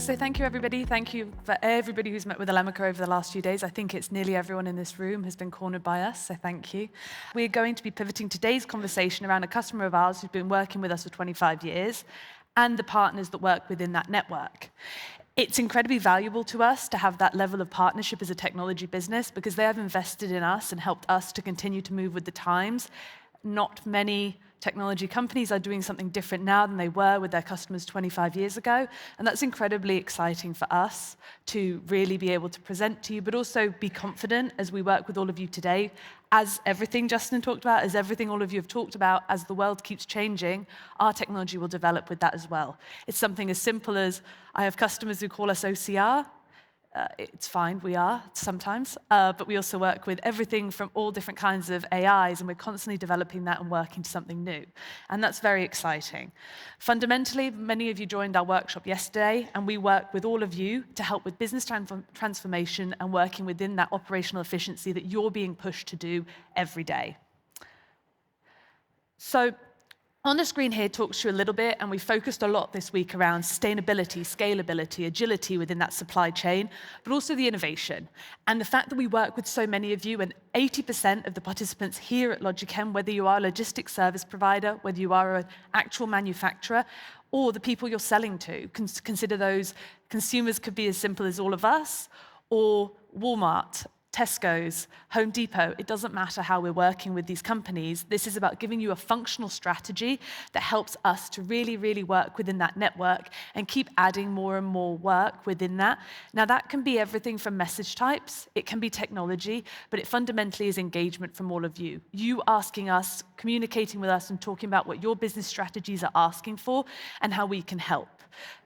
So thank you, everybody. Thank you for everybody who's met with Elemica over the last few days. I think it's nearly everyone in this room has been cornered by us, so thank you. We're going to be pivoting today's conversation around a customer of ours who's been working with us for 25 years and the partners that work within that network. It's incredibly valuable to us to have that level of partnership as a technology business because they have invested in us and helped us to continue to move with the times. Not many technology companies are doing something different now than they were with their customers 25 years ago, and that's incredibly exciting for us to really be able to present to you, but also be confident as we work with all of you today. As everything Justin talked about, as everything all of you have talked about, as the world keeps changing, our technology will develop with that as well. It's something as simple as, I have customers who call us OCR. It's fine, we are sometimes, but we also work with everything from all different kinds of AIs, and we're constantly developing that and working to something new. And that's very exciting. Fundamentally, many of you joined our workshop yesterday, and we work with all of you to help with business transformation and working within that operational efficiency that you're being pushed to do every day. So, on the screen here talks to you a little bit, and we focused a lot this week around sustainability, scalability, agility within that supply chain, but also the innovation. And the fact that we work with so many of you, and 80% of the participants here at LogiChem, whether you are a logistics service provider, whether you are an actual manufacturer, or the people you're selling to, consider those consumers could be as simple as all of us, or Walmart, Tesco's, Home Depot. It doesn't matter how we're working with these companies. This is about giving you a functional strategy that helps us to really, really work within that network and keep adding more and more work within that. Now, that can be everything from message types, it can be technology, but it fundamentally is engagement from all of you. You asking us, communicating with us, and talking about what your business strategies are asking for and how we can help.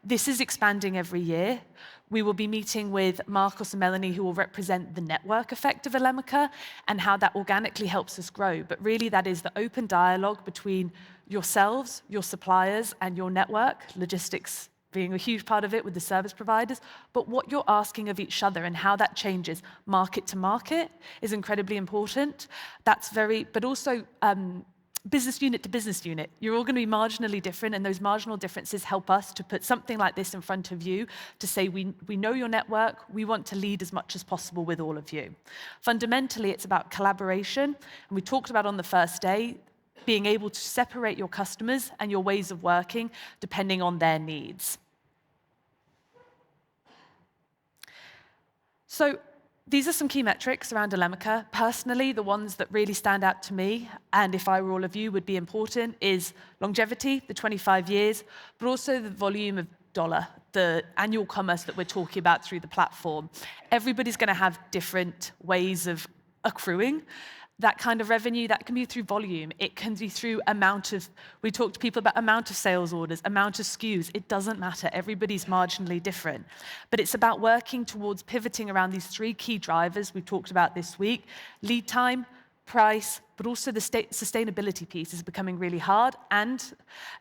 This is expanding every year. We will be meeting with Marcos and Melanie, who will represent the network effect of Elemica and how that organically helps us grow. But really, that is the open dialogue between yourselves, your suppliers, and your network, logistics being a huge part of it with the service providers, but what you're asking of each other and how that changes market to market is incredibly important. That's but also, business unit to business unit. You're all going to be marginally different, and those marginal differences help us to put something like this in front of you to say, we know your network, we want to lead as much as possible with all of you. Fundamentally, it's about collaboration, and we talked about on the first day, being able to separate your customers and your ways of working depending on their needs. So, these are some key metrics around Elemica. Personally, the ones that really stand out to me, and if I were all of you, would be important, is longevity, the 25 years, but also the volume of dollar, the annual commerce that we're talking about through the platform. Everybody's going to have different ways of accruing that kind of revenue. That can be through volume. It can be through amount of, we talked to people about amount of sales orders, amount of SKUs. It doesn't matter. Everybody's marginally different. But it's about working towards pivoting around these three key drivers we talked about this week: lead time, price, but also the sustainability piece is becoming really hard. And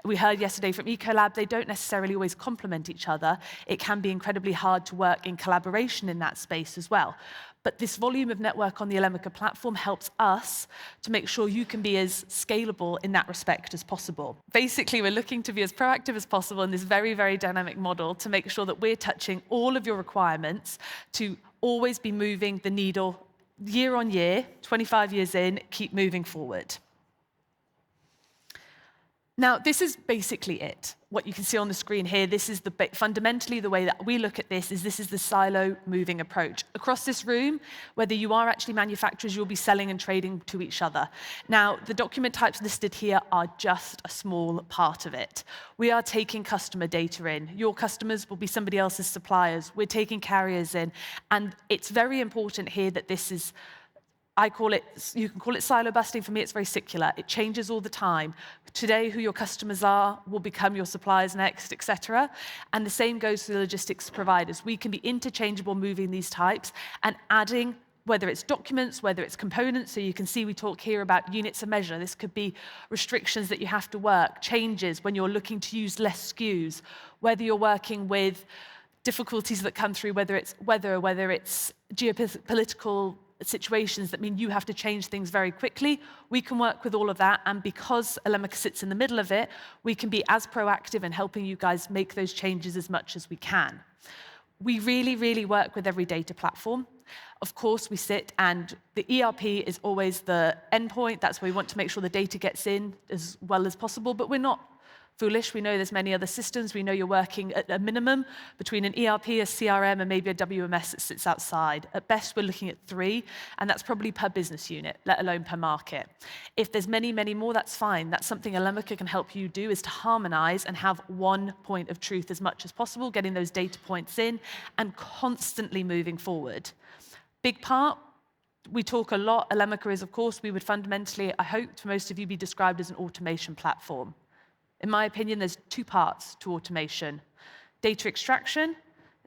we heard yesterday from Ecolab, they don't necessarily always complement each other. It can be incredibly hard to work in collaboration in that space as well. But this volume of network on the Elemica platform helps us to make sure you can be as scalable in that respect as possible. Basically, we're looking to be as proactive as possible in this very, very dynamic model to make sure that we're touching all of your requirements to always be moving the needle year on year, 25 years in, keep moving forward. Now, this is basically it. What you can see on the screen here, this is fundamentally the way that we look at this is the silo moving approach. Across this room, whether you are actually manufacturers, you'll be selling and trading to each other. Now, the document types listed here are just a small part of it. We are taking customer data in. Your customers will be somebody else's suppliers. We're taking carriers in. And it's very important here that this is, you can call it silo busting. For me, it's very circular. It changes all the time. Today, who your customers are will become your suppliers next, etc. And the same goes for the logistics providers. We can be interchangeable moving these types and adding, whether it's documents, whether it's components. So you can see we talk here about units of measure. This could be restrictions that you have to work, changes when you're looking to use less SKUs, whether you're working with difficulties that come through, whether it's weather, whether it's geopolitical situations that mean you have to change things very quickly, we can work with all of that. And because Elemica sits in the middle of it, we can be as proactive in helping you guys make those changes as much as we can. We really, really work with every data platform. Of course, we sit, and the ERP is always the endpoint. That's where we want to make sure the data gets in as well as possible, but we're not foolish. We know there's many other systems. We know you're working at a minimum between an ERP, a CRM, and maybe a WMS that sits outside. At best, we're looking at 3, and that's probably per business unit, let alone per market. If there's many, many more, that's fine. That's something Elemica can help you do, is to harmonize and have one point of truth as much as possible, getting those data points in and constantly moving forward. Big part, we talk a lot. Elemica is, of course, we would fundamentally, I hope to most of you, be described as an automation platform. In my opinion, there's 2 parts to automation: data extraction,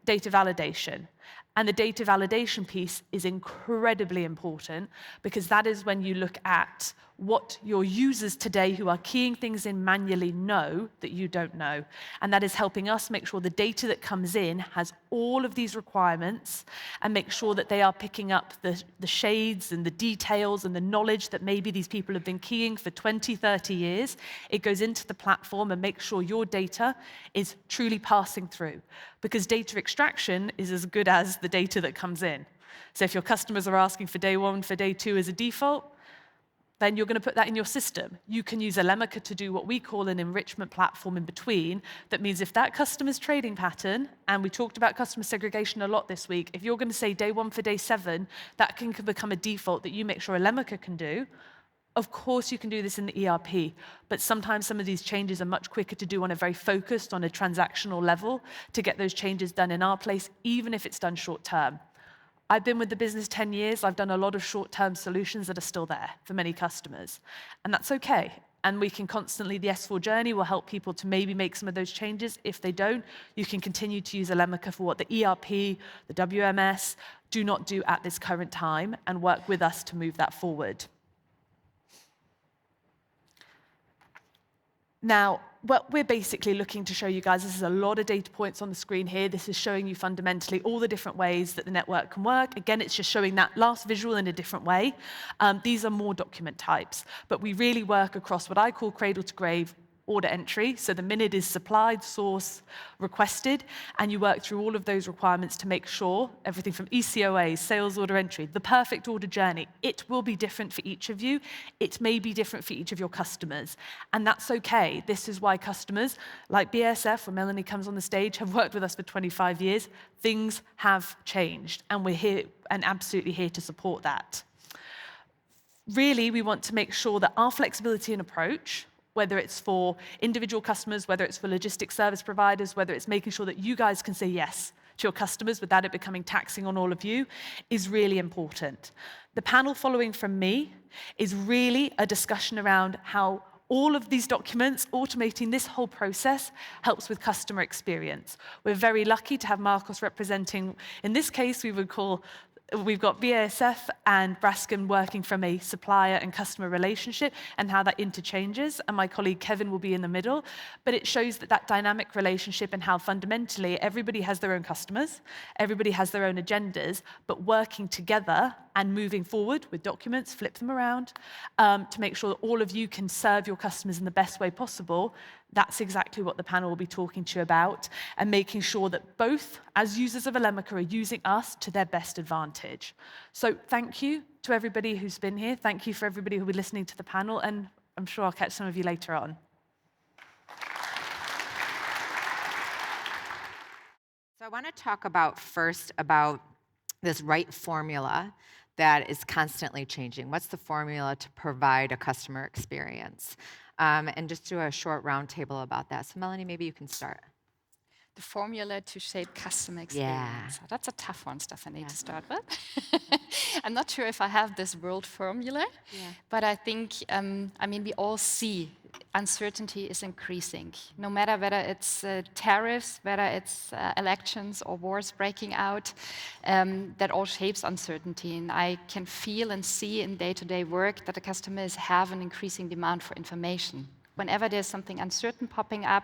data validation. And the data validation piece is incredibly important, because that is when you look at what your users today who are keying things in manually know that you don't know. And that is helping us make sure the data that comes in has all of these requirements and make sure that they are picking up the shades and the details and the knowledge that maybe these people have been keying for 20, 30 years. It goes into the platform and makes sure your data is truly passing through. Because data extraction is as good as the data that comes in. So if your customers are asking for day 1, for day 2 as a default, then you're going to put that in your system. You can use Elemica to do what we call an enrichment platform in between. That means if that customer's trading pattern, and we talked about customer segregation a lot this week, if you're going to say day 1 for day 7, that can become a default that you make sure Elemica can do. Of course, you can do this in the ERP, but sometimes some of these changes are much quicker to do on a very focused, on a transactional level, to get those changes done in our place, even if it's done short term. I've been with the business 10 years. I've done a lot of short-term solutions that are still there for many customers, and that's okay. And we can constantly, the S4 journey will help people to maybe make some of those changes. If they don't, you can continue to use Elemica for what the ERP, the WMS do not do at this current time, and work with us to move that forward. Now, what we're basically looking to show you guys, this is a lot of data points on the screen here. This is showing you fundamentally all the different ways that the network can work. Again, it's just showing that last visual in a different way. These are more document types, but we really work across what I call cradle to grave order entry. So the minute is supplied, source, requested, and you work through all of those requirements to make sure everything from ECOA, sales order entry, the perfect order journey. It will be different for each of you. It may be different for each of your customers, and that's okay. This is why customers like BASF, when Melanie comes on the stage, have worked with us for 25 years. Things have changed, and we're here and absolutely here to support that. Really, we want to make sure that our flexibility and approach, whether it's for individual customers, whether it's for logistics service providers, whether it's making sure that you guys can say yes to your customers without it becoming taxing on all of you, is really important. The panel following from me is really a discussion around how all of these documents, automating this whole process, helps with customer experience. We're very lucky to have Marcos representing, in this case, we've got BASF and Braskem working from a supplier and customer relationship and how that interchanges, and my colleague Kevin will be in the middle. But it shows that dynamic relationship and how fundamentally everybody has their own customers, everybody has their own agendas, but working together and moving forward with documents, flip them around, to make sure that all of you can serve your customers in the best way possible. That's exactly what the panel will be talking to you about, and making sure that both, as users of Elemica, are using us to their best advantage. So thank you to everybody who's been here. Thank you for everybody who will be listening to the panel, and I'm sure I'll catch some of you later on. So I want to talk first about this right formula that is constantly changing. What's the formula to provide a customer experience? And just do a short roundtable about that. So Melanie, maybe you can start. The formula to shape customer experience. Yeah. That's a tough one, Stephanie, to start with. I'm not sure if I have this world formula, but I think, we all see uncertainty is increasing. No matter whether it's tariffs, whether it's elections or wars breaking out, that all shapes uncertainty. And I can feel and see in day-to-day work that the customers have an increasing demand for information. Whenever there's something uncertain popping up,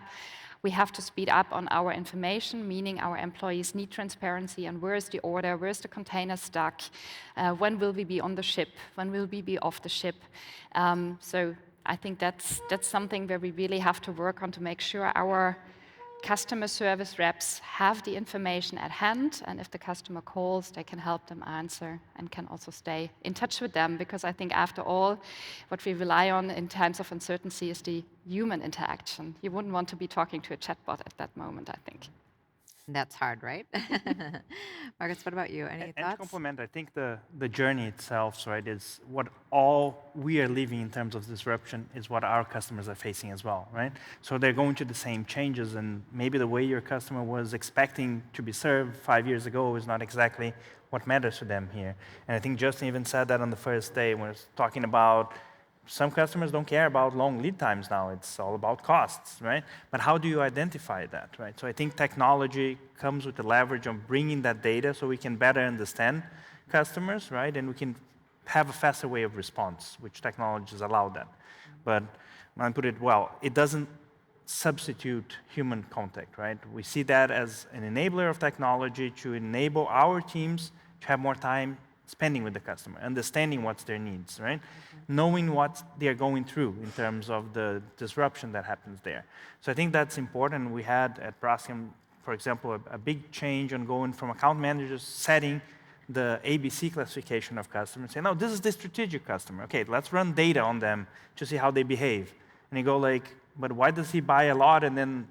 we have to speed up on our information, meaning our employees need transparency on where is the order, where is the container stuck, when will we be on the ship, when will we be off the ship. So I think that's something where we really have to work on to make sure our customer service reps have the information at hand, and if the customer calls, they can help them answer and can also stay in touch with them, because I think after all, what we rely on in times of uncertainty is the human interaction. You wouldn't want to be talking to a chatbot at that moment, I think. That's hard, right? Marcus, what about you? Any thoughts? And to complement, I think the journey itself, right, is what all we are living in terms of disruption is what our customers are facing as well, right? So they're going through the same changes, and maybe the way your customer was expecting to be served 5 years ago is not exactly what matters to them here. And I think Justin even said that on the first day when he was talking about some customers don't care about long lead times now. It's all about costs, right? But how do you identify that, right? So I think technology comes with the leverage of bringing that data so we can better understand customers, right? And we can have a faster way of response, which technologies allow that. But when I put it well, it doesn't substitute human contact, right? We see that as an enabler of technology to enable our teams to have more time spending with the customer, understanding what's their needs, right? Knowing what they're going through in terms of the disruption that happens there. So I think that's important. We had at Braskem, for example, a big change on going from account managers setting the ABC classification of customers, saying, no, this is the strategic customer. Okay, let's run data on them to see how they behave. And you go like, but why does he buy a lot and then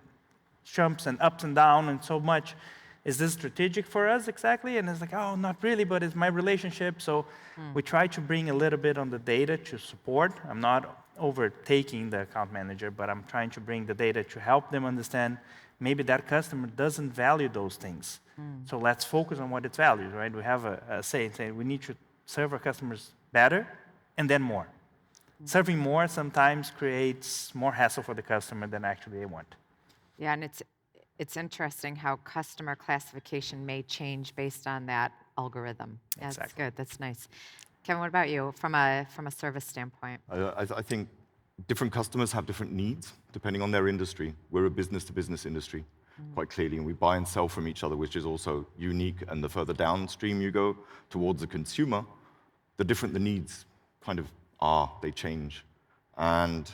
jumps and ups and down and so much? Is this strategic for us exactly? And it's like, oh, not really, but it's my relationship. So we try to bring a little bit on the data to support. I'm not overtaking the account manager, but I'm trying to bring the data to help them understand maybe that customer doesn't value those things. So let's focus on what it values, right? We have a saying, we need to serve our customers better and then more. Serving more sometimes creates more hassle for the customer than actually they want. Yeah, and it's interesting how customer classification may change based on that algorithm. Yeah, Exactly. That's good. That's nice. Kevin, what about you from a service standpoint? I think different customers have different needs depending on their industry. We're a business-to-business industry, quite clearly, and we buy and sell from each other, which is also unique. And the further downstream you go towards the consumer, the different the needs kind of are. They change, and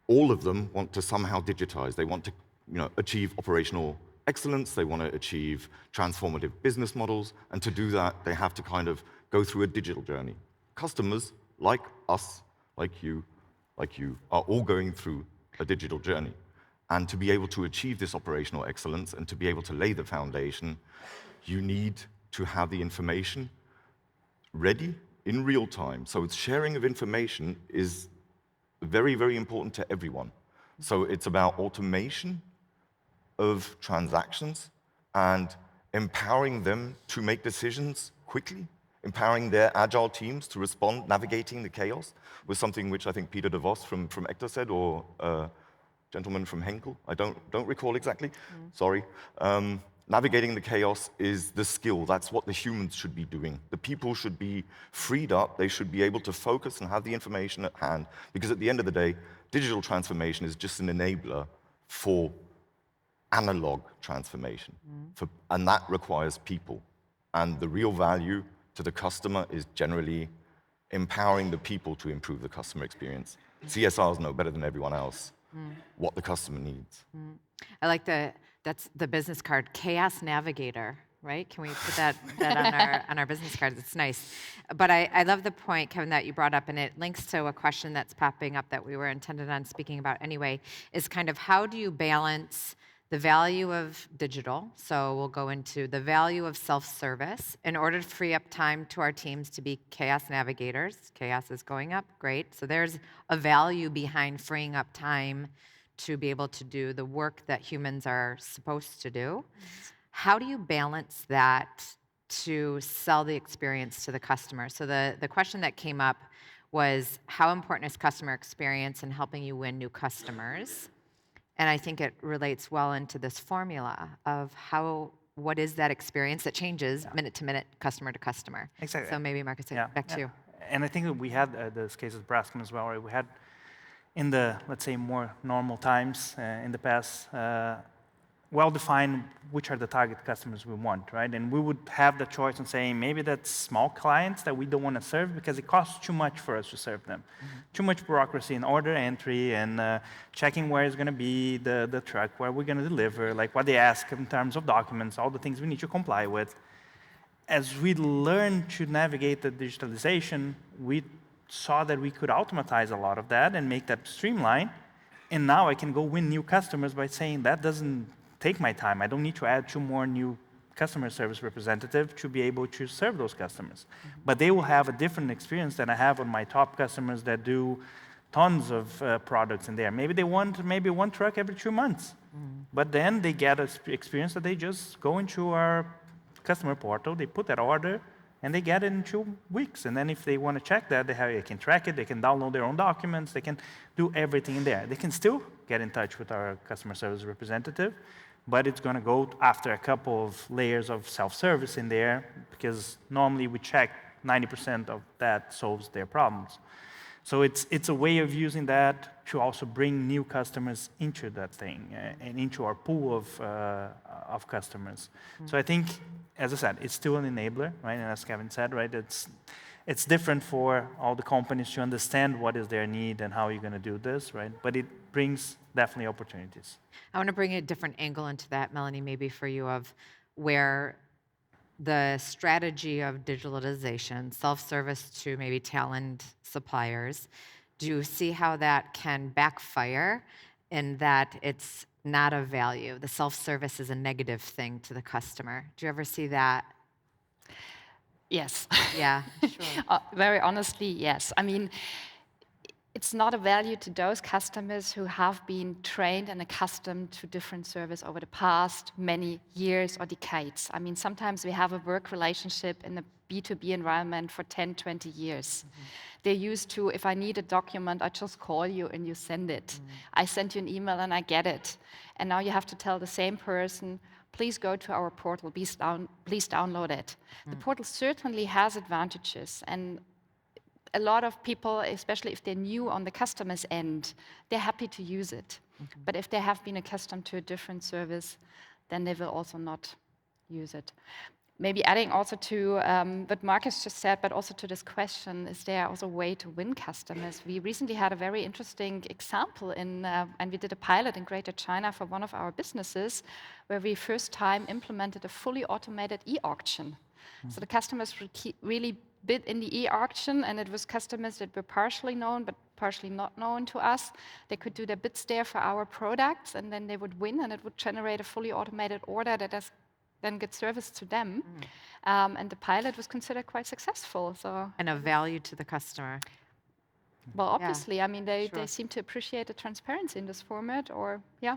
all of them want to somehow digitize. They want to achieve operational excellence, they want to achieve transformative business models, and to do that, they have to kind of go through a digital journey. Customers, like us, like you, are all going through a digital journey. And to be able to achieve this operational excellence and to be able to lay the foundation, you need to have the information ready in real time. So sharing of information is very, very important to everyone. So it's about automation of transactions and empowering them to make decisions quickly, empowering their agile teams to respond, navigating the chaos, was something which I think Peter de Vos from Ector said, or a gentleman from Henkel, I don't recall exactly, sorry. Navigating the chaos is the skill. That's what the humans should be doing. The people should be freed up. They should be able to focus and have the information at hand, because at the end of the day, digital transformation is just an enabler for analog transformation, and that requires people. And the real value to the customer is generally empowering the people to improve the customer experience. CSRs know better than everyone else what the customer needs. I like that's the business card, Chaos Navigator, right? Can we put that on our business cards? It's nice. But I love the point, Kevin, that you brought up, and it links to a question that's popping up that we were intended on speaking about anyway, is kind of how do you balance the value of digital, so we'll go into the value of self-service, in order to free up time to our teams to be chaos navigators. Chaos is going up, great. So there's a value behind freeing up time to be able to do the work that humans are supposed to do. How do you balance that to sell the experience to the customer? So the question that came up was, how important is customer experience in helping you win new customers? And I think it relates well into this formula of what is that experience that changes minute to minute, customer to customer. Exactly. So maybe Marcus, back to you. And I think that we had this case at Braskem as well, right? We had in the, let's say, more normal times in the past, well define which are the target customers we want, right? And we would have the choice on saying maybe that's small clients that we don't want to serve because it costs too much for us to serve them. Too much bureaucracy in order entry and checking where it's going to be the truck, where we're going to deliver, like what they ask in terms of documents, all the things we need to comply with. As we learned to navigate the digitalization, we saw that we could automatize a lot of that and make that streamline. And now I can go win new customers by saying that doesn't take my time. I don't need to add 2 more new customer service representatives to be able to serve those customers. But they will have a different experience than I have on my top customers that do tons of products in there. Maybe they want maybe 1 truck every 2 months. But then they get an experience that they just go into our customer portal, they put that order, and they get it in 2 weeks. And then if they want to check that, they can track it, they can download their own documents, they can do everything in there. They can still get in touch with our customer service representative, but it's going to go after a couple of layers of self-service in there, because normally we check 90% of that solves their problems. So it's a way of using that to also bring new customers into that thing and into our pool of customers. So I think, as I said, it's still an enabler, right? And as Kevin said, right, it's different for all the companies to understand what is their need and how you're going to do this, right? But it brings definitely opportunities. I want to bring a different angle into that, Melanie, maybe for you, of where the strategy of digitalization, self-service to maybe talent suppliers, do you see how that can backfire in that it's not of value? The self-service is a negative thing to the customer. Do you ever see that? Yes. Yeah, sure. Very honestly, yes. I mean, it's not a value to those customers who have been trained and accustomed to different service over the past many years or decades. I mean, sometimes we have a work relationship in a B2B environment for 10, 20 years. They're used to, if I need a document, I just call you and you send it. I send you an email and I get it. And now you have to tell the same person, please go to our portal, please download it. The portal certainly has advantages, and a lot of people, especially if they're new on the customer's end, they're happy to use it. But if they have been accustomed to a different service, then they will also not use it. Maybe adding also to what Marcus just said, but also to this question, is there also a way to win customers? We recently had a very interesting example and we did a pilot in Greater China for one of our businesses, where we first time implemented a fully automated e-auction. So the customers really bid in the e-auction, and it was customers that were partially known but partially not known to us. They could do their bids there for our products, and then they would win, and it would generate a fully automated order that then gets serviced to them. And the pilot was considered quite successful. So, And of value to the customer. well, obviously, Yeah, I mean, they sure. seem to appreciate the transparency in this format, or yeah.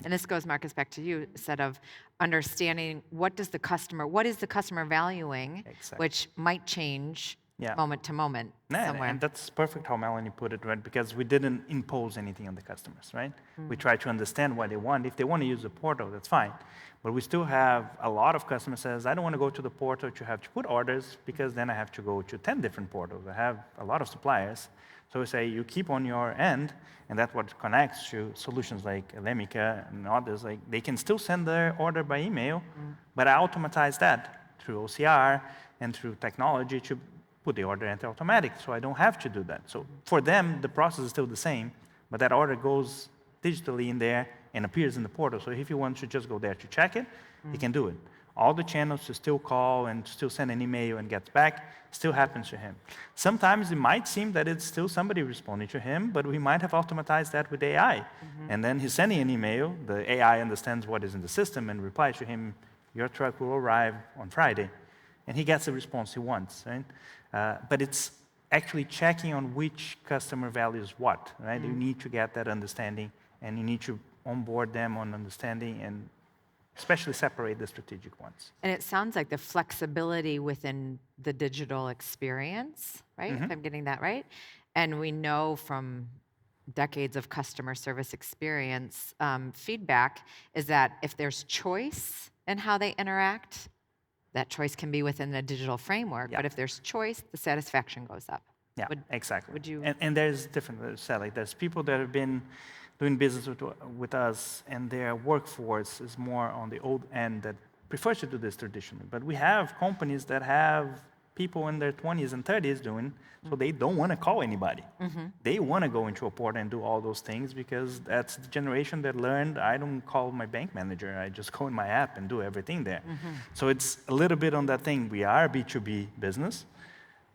And this goes, Marcus, back to you, instead of understanding what is the customer valuing, Exactly. which might change Yeah. moment to moment somewhere. And that's perfect how Melanie put it, right? Because we didn't impose anything on the customers, right? We try to understand what they want. If they want to use the portal, that's fine. But we still have a lot of customers says, I don't want to go to the portal to have to put orders, because then I have to go to 10 different portals. I have a lot of suppliers. So we say, you keep on your end, and that's what connects to solutions like Elemica and others. Like, they can still send their order by email, but I automatize that through OCR and through technology to put the order into automatic, so I don't have to do that. So for them, the process is still the same, but that order goes digitally in there and appears in the portal. So if you want to just go there to check it, you can do it. All the channels to still call and still send an email and get back still happens to him. Sometimes it might seem that it's still somebody responding to him, but we might have automatized that with AI. And then he's sending an email, the AI understands what is in the system and replies to him, your truck will arrive on Friday. And he gets the response he wants, right? But it's actually checking on which customer values what, right? You need to get that understanding, and you need to onboard them on understanding and especially separate the strategic ones. And it sounds like the flexibility within the digital experience, right? If I'm getting that right. And we know from decades of customer service experience, feedback is that if there's choice in how they interact, that choice can be within the digital framework. Yeah. But if there's choice, the satisfaction goes up. Yeah, exactly. Would you? And there's different, Sally, there's people that have been doing business with us, and their workforce is more on the old end that prefers to do this traditionally. But we have companies that have people in their 20s and 30s doing, so they don't want to call anybody. They want to go into a portal and do all those things because that's the generation that learned, I don't call my bank manager, I just go in my app and do everything there. So it's a little bit on that thing. We are a B2B business,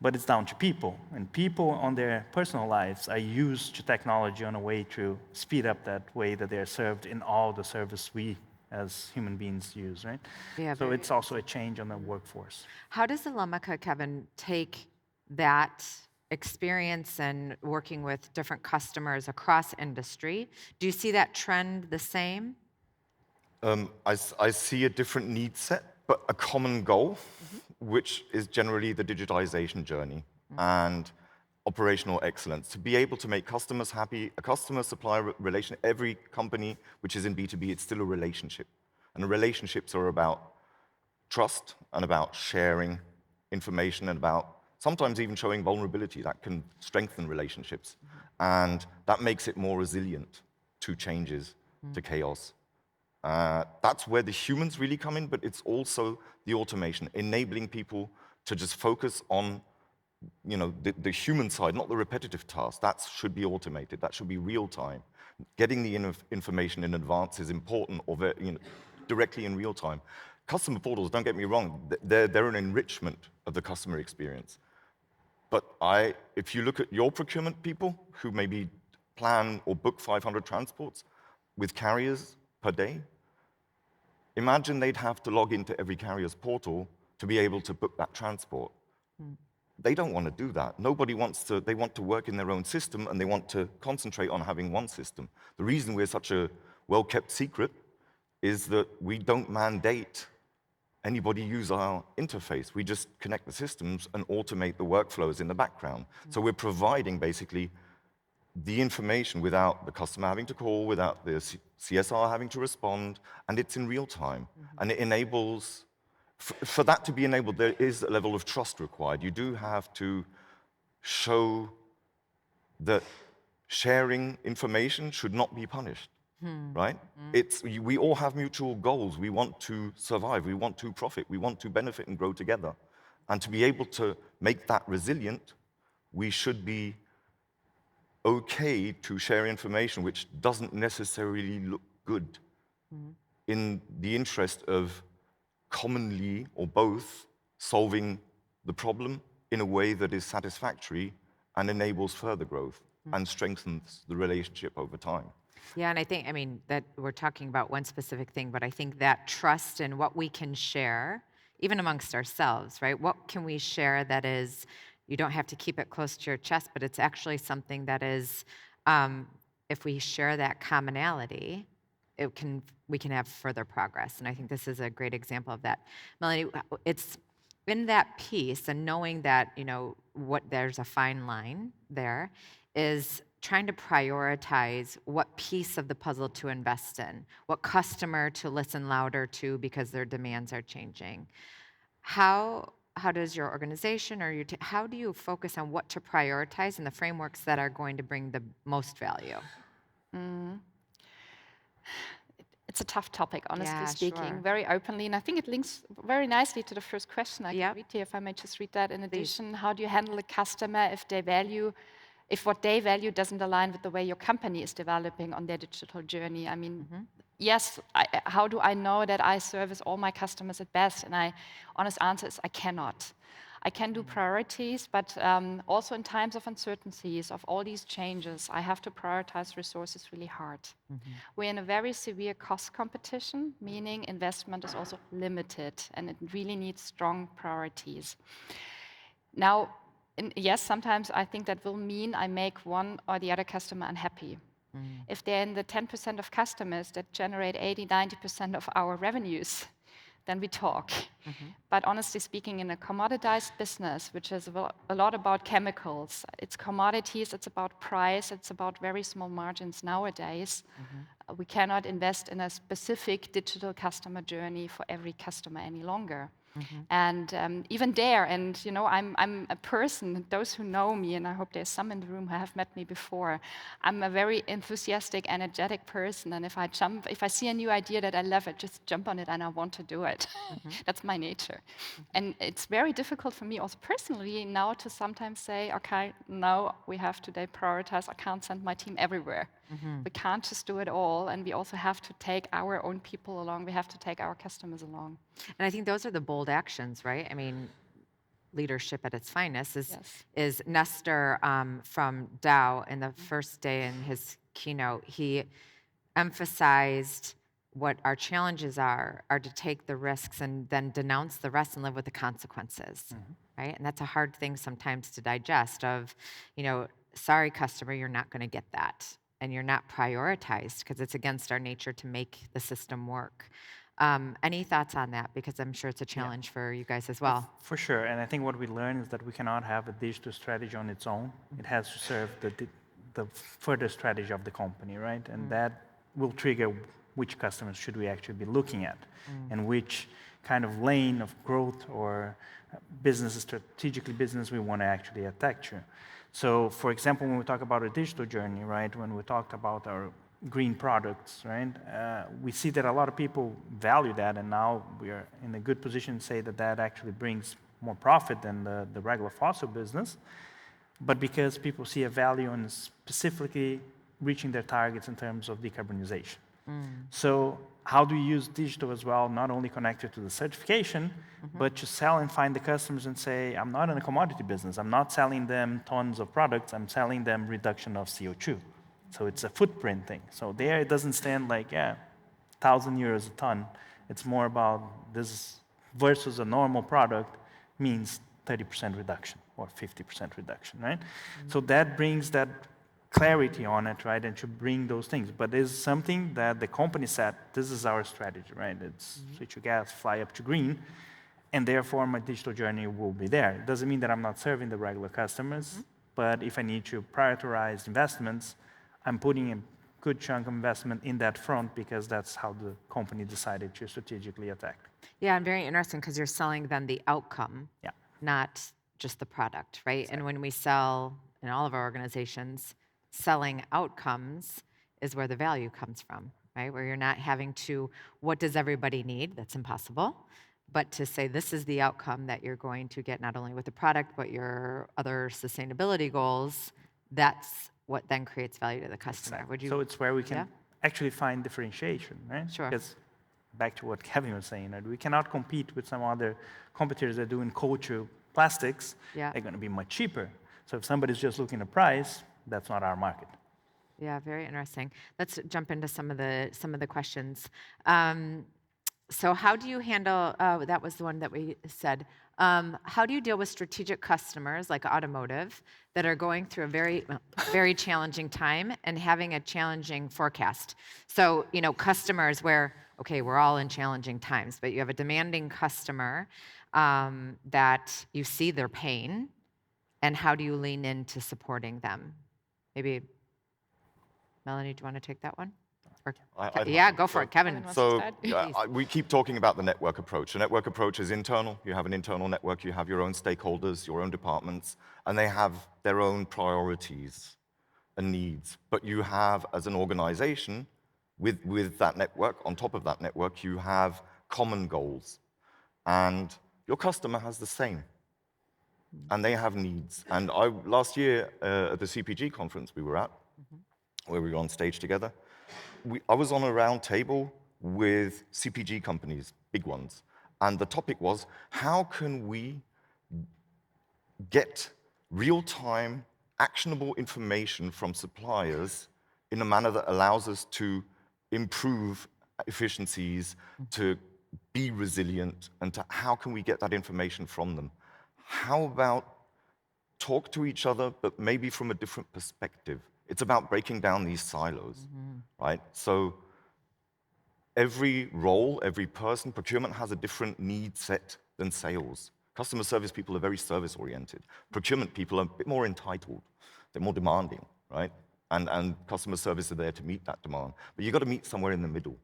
but it's down to people. And people on their personal lives are used to technology on a way to speed up that way that they're served in all the service we as human beings use, right? Yeah, So it's also a change on the workforce. How does Elemica, Kevin, take that experience and working with different customers across industry? Do you see that trend the same? I see a different need set, but a common goal, which is generally the digitalization journey and operational excellence. To be able to make customers happy, a customer-supplier relation, every company which is in B2B, it's still a relationship. And the relationships are about trust and about sharing information and about sometimes even showing vulnerability that can strengthen relationships. And that makes it more resilient to changes, to chaos. That's where the humans really come in, but it's also the automation, enabling people to just focus on the human side, not the repetitive tasks. That should be automated. That should be real time. Getting the information in advance is important, or directly in real time. Customer portals, don't get me wrong, they're an enrichment of the customer experience. But if you look at your procurement people who maybe plan or book 500 transports with carriers per day, imagine they'd have to log into every carrier's portal to be able to book that transport. They don't want to do that. Nobody wants to. They want to work in their own system, and they want to concentrate on having one system. The reason we're such a well-kept secret is that we don't mandate anybody use our interface. We just connect the systems and automate the workflows in the background. So we're providing basically the information without the customer having to call, without the CSR having to respond, and it's in real time. And it enables, for that to be enabled, there is a level of trust required. You do have to show that sharing information should not be punished, right? We all have mutual goals. We want to survive, we want to profit, we want to benefit and grow together. And to be able to make that resilient, we should be okay to share information which doesn't necessarily look good in the interest of commonly or both solving the problem in a way that is satisfactory and enables further growth and strengthens the relationship over time. Yeah, and I think, that we're talking about one specific thing, but I think that trust in what we can share, even amongst ourselves, right? What can we share that is, you don't have to keep it close to your chest, but it's actually something that is, if we share that commonality, we can have further progress. And I think this is a great example of that. Melanie, it's in that piece and knowing that, there's a fine line there, is trying to prioritize what piece of the puzzle to invest in, what customer to listen louder to because their demands are changing. How does your organization or how do you focus on what to prioritize in the frameworks that are going to bring the most value? It's a tough topic, honestly speaking, sure. very openly. And I think it links very nicely to the first question I can read here, if I may just read that in addition. Please. How do you handle a customer if what they value doesn't align with the way your company is developing on their digital journey? Yes, how do I know that I service all my customers at best? And honest answer is I cannot. I can do priorities, but also in times of uncertainties, of all these changes, I have to prioritize resources really hard. We're in a very severe cost competition, meaning investment is also limited, and it really needs strong priorities. Now, yes, sometimes I think that will mean I make one or the other customer unhappy. If they're in the 10% of customers that generate 80, 90% of our revenues, then we talk. But honestly speaking, in a commoditized business, which is a lot about chemicals, it's commodities, it's about price, it's about very small margins nowadays. We cannot invest in a specific digital customer journey for every customer any longer. And even there, and I'm a person, those who know me, and I hope there's some in the room who have met me before, I'm a very enthusiastic, energetic person, and if I see a new idea that I love it, just jump on it and I want to do it. That's my nature. And it's very difficult for me also personally now to sometimes say, okay, no, we have today prioritize, I can't send my team everywhere. We can't just do it all, and we also have to take our own people along, we have to take our customers along. And I think those are the bold actions, right? I mean, leadership at its finest is Nestor from Dow in the first day in his keynote, he emphasized what our challenges are to take the risks and then denounce the rest and live with the consequences, right? And that's a hard thing sometimes to digest of, sorry, customer, you're not going to get that. And you're not prioritized because it's against our nature to make the system work. Any thoughts on that? Because I'm sure it's a challenge for you guys as well. For sure, and I think what we learned is that we cannot have a digital strategy on its own. It has to serve the further strategy of the company, right? And that will trigger which customers should we actually be looking at, and which kind of lane of growth or strategically business we want to actually attack to. So, for example, when we talk about a digital journey, right, when we talked about our green products, right, we see that a lot of people value that, and now we are in a good position to say that that actually brings more profit than the regular fossil business, but because people see a value in specifically reaching their targets in terms of decarbonization. So how do you use digital as well, not only connected to the certification, but to sell and find the customers and say, I'm not in a commodity business. I'm not selling them tons of products. I'm selling them reduction of CO2. So it's a footprint thing. So there it doesn't stand like, 1,000 euros a ton. It's more about this versus a normal product means 30% reduction or 50% reduction, right? So that brings that clarity on it, right, and to bring those things. But it's something that the company said, this is our strategy, right? It's switch to gas, fly up to green, and therefore my digital journey will be there. It doesn't mean that I'm not serving the regular customers, but if I need to prioritize investments, I'm putting a good chunk of investment in that front because that's how the company decided to strategically attack. Yeah, and very interesting because you're selling then the outcome, not just the product, right? Exactly. And when we sell in all of our organizations, selling outcomes is where the value comes from, right? Where you're not having to, what does everybody need? That's impossible. But to say this is the outcome that you're going to get not only with the product, but your other sustainability goals, that's what then creates value to the customer. Exactly. Would you, so it's where we can actually find differentiation, right? Sure. Because back to what Kevin was saying, right? We cannot compete with some other competitors that do in culture plastics. They're going to be much cheaper. So if somebody's just looking at price, that's not our market. Yeah, very interesting. Let's jump into some of the questions. So how do you handle, that was the one that we said, how do you deal with strategic customers like automotive that are going through a very, very challenging time and having a challenging forecast? So, customers where, okay, we're all in challenging times, but you have a demanding customer that you see their pain, and how do you lean into supporting them? Maybe, Melanie, do you want to take that one? Go for it, Kevin. So we keep talking about the network approach. The network approach is internal. You have an internal network. You have your own stakeholders, your own departments, and they have their own priorities and needs. But you have, as an organization, with that network, on top of that network, you have common goals. And your customer has the same. And they have needs. And last year at the CPG conference we were at, where we were on stage together, I was on a round table with CPG companies, big ones. And the topic was, how can we get real-time, actionable information from suppliers in a manner that allows us to improve efficiencies, to be resilient, and how can we get that information from them? How about talk to each other, but maybe from a different perspective? It's about breaking down these silos, right? So every role, every person, procurement has a different need set than sales. Customer service people are very service-oriented. Procurement people are a bit more entitled. They're more demanding, right? And customer service are there to meet that demand. But you've got to meet somewhere in the middle.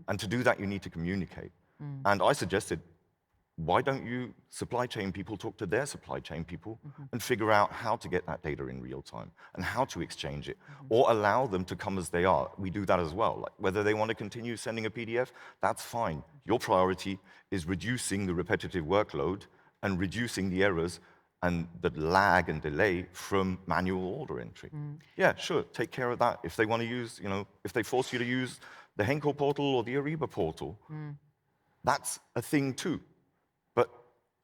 And to do that, you need to communicate. And I suggested, why don't you supply chain people talk to their supply chain people and figure out how to get that data in real time and how to exchange it, or allow them to come as they are. We do that as well. Like whether they want to continue sending a PDF, that's fine. Your priority is reducing the repetitive workload and reducing the errors and the lag and delay from manual order entry. Yeah, sure, take care of that. If they want to use, if they force you to use the Henkel portal or the Ariba portal, that's a thing too. But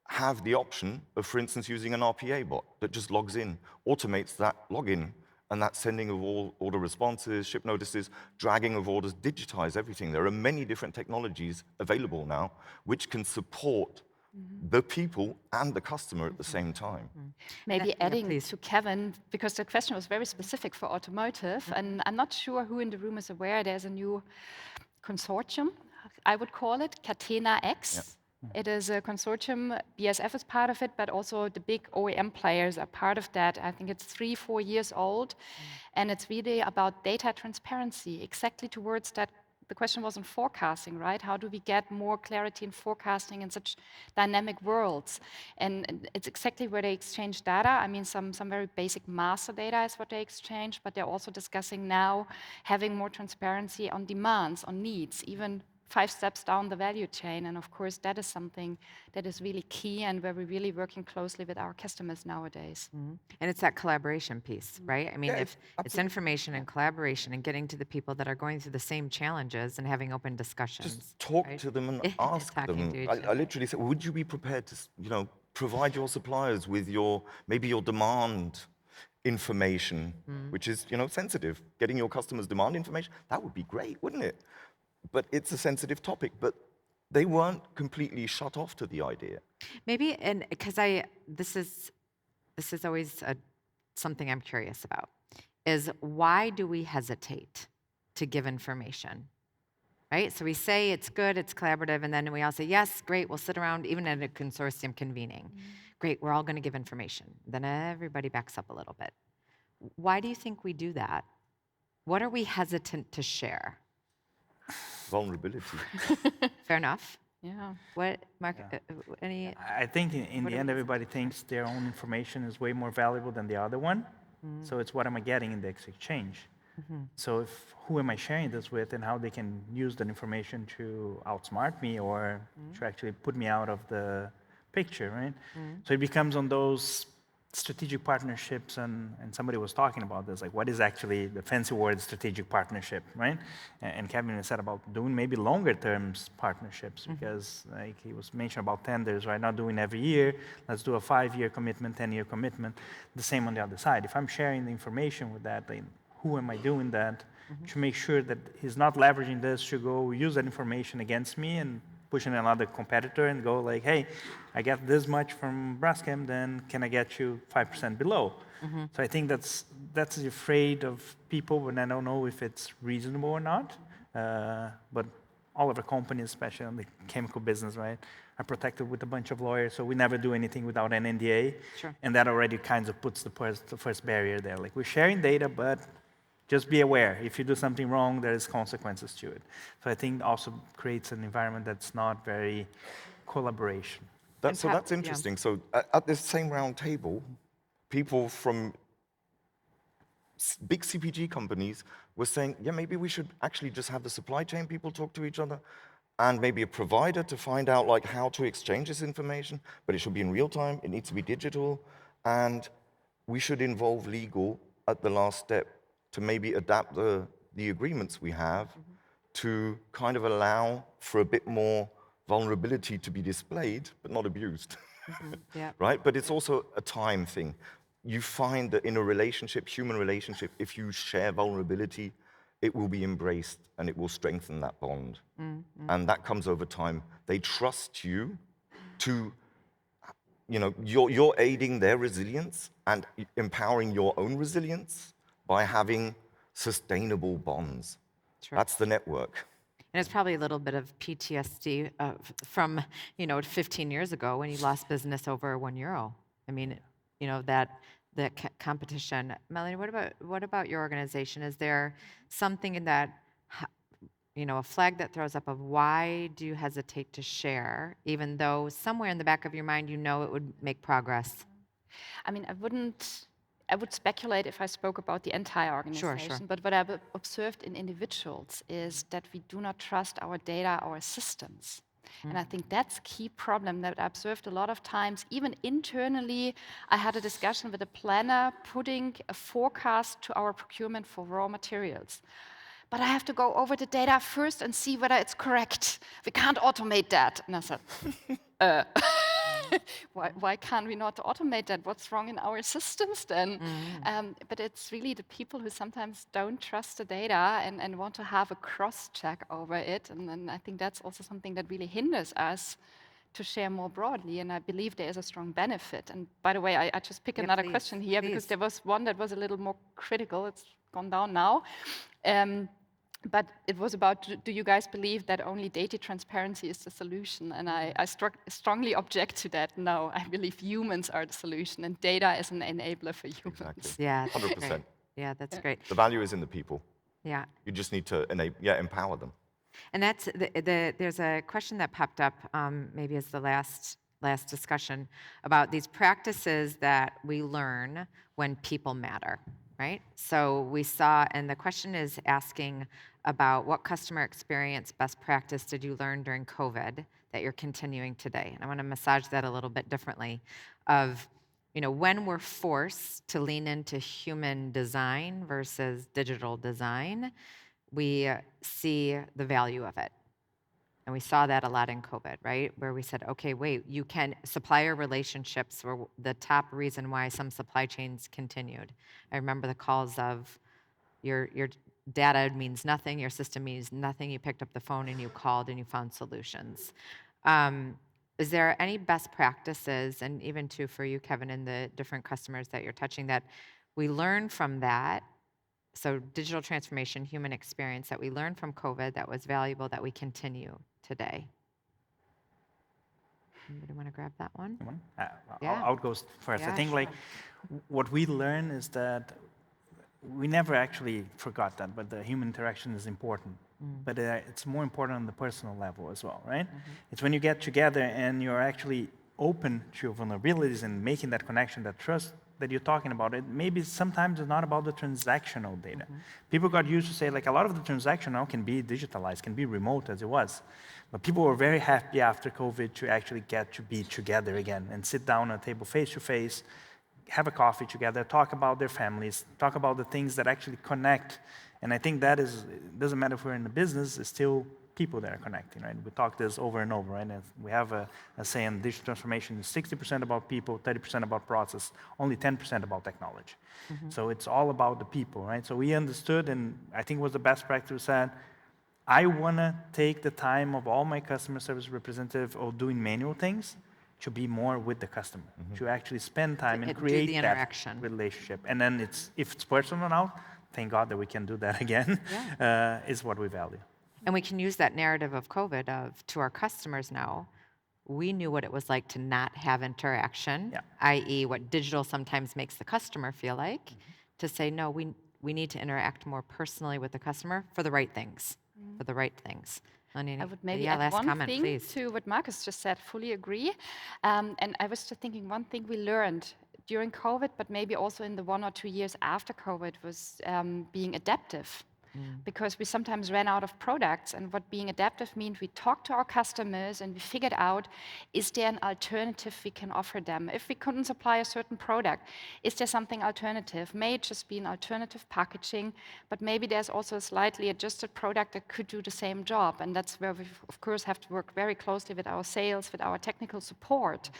have the option of, for instance, using an RPA bot that just logs in, automates that login, and that sending of all order responses, ship notices, dragging of orders, digitize everything. There are many different technologies available now which can support the people and the customer at the same time. Maybe adding to Kevin, because the question was very specific for automotive, and I'm not sure who in the room is aware, there's a new consortium, I would call it, Catena X. Yep. It is a consortium, BASF is part of it, but also the big OEM players are part of that. I think it's 3-4 years old, and it's really about data transparency, exactly towards that. The question was on forecasting, right? How do we get more clarity in forecasting in such dynamic worlds? And it's exactly where they exchange data. I mean, some very basic master data is what they exchange, but they're also discussing now having more transparency on demands, on needs, even 5 steps down the value chain. And of course, that is something that is really key and where we're really working closely with our customers nowadays. And it's that collaboration piece, right? I mean, Yeah, if it's information and collaboration and getting to the people that are going through the same challenges and having open discussions. Just talk right? to them and ask Talking them. to each I other. literally said, would you be prepared to, provide your suppliers with maybe your demand information, which is, sensitive. Getting your customers' demand information, that would be great, wouldn't it? But it's a sensitive topic, but they weren't completely shut off to the idea. Maybe, and because this is always something I'm curious about, is why do we hesitate to give information? Right? So we say it's good, it's collaborative, and then we all say, yes, great, we'll sit around, even at a consortium convening. Great, we're all going to give information. Then everybody backs up a little bit. Why do you think we do that? What are we hesitant to share? Vulnerability. Fair enough. Yeah. What, Mark, any? I think in the end, everybody thinks their own information is way more valuable than the other one. So it's what am I getting in the exchange? So who am I sharing this with, and how they can use that information to outsmart me or to actually put me out of the picture, right? So it becomes on those strategic partnerships, and somebody was talking about this, like what is actually the fancy word strategic partnership, right? And Kevin said about doing maybe longer terms partnerships, because like he was mentioning about tenders, right? Not doing every year, let's do a 5-year commitment, 10-year commitment. The same on the other side. If I'm sharing the information with that, like, who am I doing that to make sure that he's not leveraging this to go use that information against me and pushing another competitor and go like, hey, I get this much from Braskem, then can I get you 5% below? So I think that's afraid of people, and I don't know if it's reasonable or not. But all of our companies, especially in the chemical business, right, are protected with a bunch of lawyers, so we never do anything without an NDA. Sure. And that already kind of puts the first barrier there. Like, we're sharing data, but just be aware, if you do something wrong, there's consequences to it. So I think also creates an environment that's not very collaboration. So that's interesting. So at this same round table, people from big CPG companies were saying, yeah, maybe we should actually just have the supply chain people talk to each other, and maybe a provider to find out like how to exchange this information, but it should be in real time, it needs to be digital, and we should involve legal at the last step to maybe adapt the agreements we have to kind of allow for a bit more vulnerability to be displayed, but not abused. Yeah. Right? But it's also a time thing. You find that in a relationship, human relationship, if you share vulnerability, it will be embraced and it will strengthen that bond. And that comes over time. They trust you to, you're aiding their resilience and empowering your own resilience by having sustainable bonds. Sure. That's the network. And it's probably a little bit of PTSD from 15 years ago when you lost business over €1. I mean, that competition. Melanie, what about your organization? Is there something in that, a flag that throws up of why do you hesitate to share, even though somewhere in the back of your mind you know it would make progress? I mean, I would speculate if I spoke about the entire organization, Sure. but what I've observed in individuals is that we do not trust our data, our systems. And I think that's a key problem that I observed a lot of times, even internally. I had a discussion with a planner putting a forecast to our procurement for raw materials. But I have to go over the data first and see whether it's correct. We can't automate that. And I said, why can't we not automate that? What's wrong in our systems then? But it's really the people who sometimes don't trust the data and want to have a cross-check over it. And then I think that's also something that really hinders us to share more broadly. And I believe there is a strong benefit. And by the way, I just pick another question here because there was one that was a little more critical. It's gone down now. But it was about, do you guys believe that only data transparency is the solution? And I strongly object to that. No, I believe humans are the solution, and data is an enabler for humans. Exactly. Yeah, 100%. Yeah, that's great. The value is in the people. Yeah. You just need to empower them. And that's there's a question that popped up, maybe as the last discussion, about these practices that we learn when people matter, right? So we saw, and the question is asking about what customer experience best practice did you learn during COVID that you're continuing today? And I want to massage that a little bit differently of, when we're forced to lean into human design versus digital design, we see the value of it. And we saw that a lot in COVID, right? Where we said, okay, wait, supplier relationships were the top reason why some supply chains continued. I remember the calls of your data means nothing, your system means nothing, you picked up the phone and you called and you found solutions. Is there any best practices, and even too for you, Kevin, and the different customers that you're touching, that we learn from that? So digital transformation, human experience that we learned from COVID that was valuable that we continue today. Anybody want to grab that one? I'll go first. I think what we learn is that we never actually forgot that, but the human interaction is important. But it's more important on the personal level as well, right? It's when you get together and you're actually open to your vulnerabilities and making that connection, that trust that you're talking about. It maybe sometimes it's not about the transactional data. People got used to say, a lot of the transaction now can be digitalized, can be remote as it was. But people were very happy after COVID to actually get to be together again and sit down at a table face to face, have a coffee together, talk about their families, talk about the things that actually connect. And I think that it doesn't matter if we're in the business, it's still people that are connecting, right? We talk this over and over, right? And we have a saying, digital transformation is 60% about people, 30% about process, only 10% about technology. So it's all about the people, right? So we understood, and I think it was the best practice said, I want to take the time of all my customer service representative or doing manual things to be more with the customer, to actually spend time and create that relationship. And then if it's personal now, thank God that we can do that again, is what we value. And we can use that narrative of COVID to our customers now. We knew what it was like to not have interaction, i.e. what digital sometimes makes the customer feel like, to say, no, we need to interact more personally with the customer for the right things, for the right things. I would maybe add one thing to what Marcus just said, fully agree. And I was just thinking one thing we learned during COVID, but maybe also in the 1 or 2 years after COVID, was being adaptive. Because we sometimes ran out of products, and what being adaptive means, we talked to our customers and we figured out, is there an alternative we can offer them? If we couldn't supply a certain product, is there something alternative? May it just be an alternative packaging, but maybe there's also a slightly adjusted product that could do the same job, and that's where we, of course, have to work very closely with our sales, with our technical support.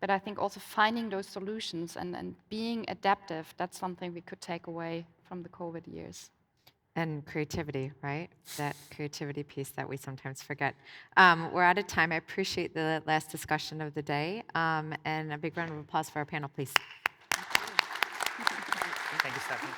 But I think also finding those solutions and being adaptive, that's something we could take away from the COVID years. And creativity, right? That creativity piece that we sometimes forget. We're out of time. I appreciate the last discussion of the day. And a big round of applause for our panel, please. Thank you, Stephanie.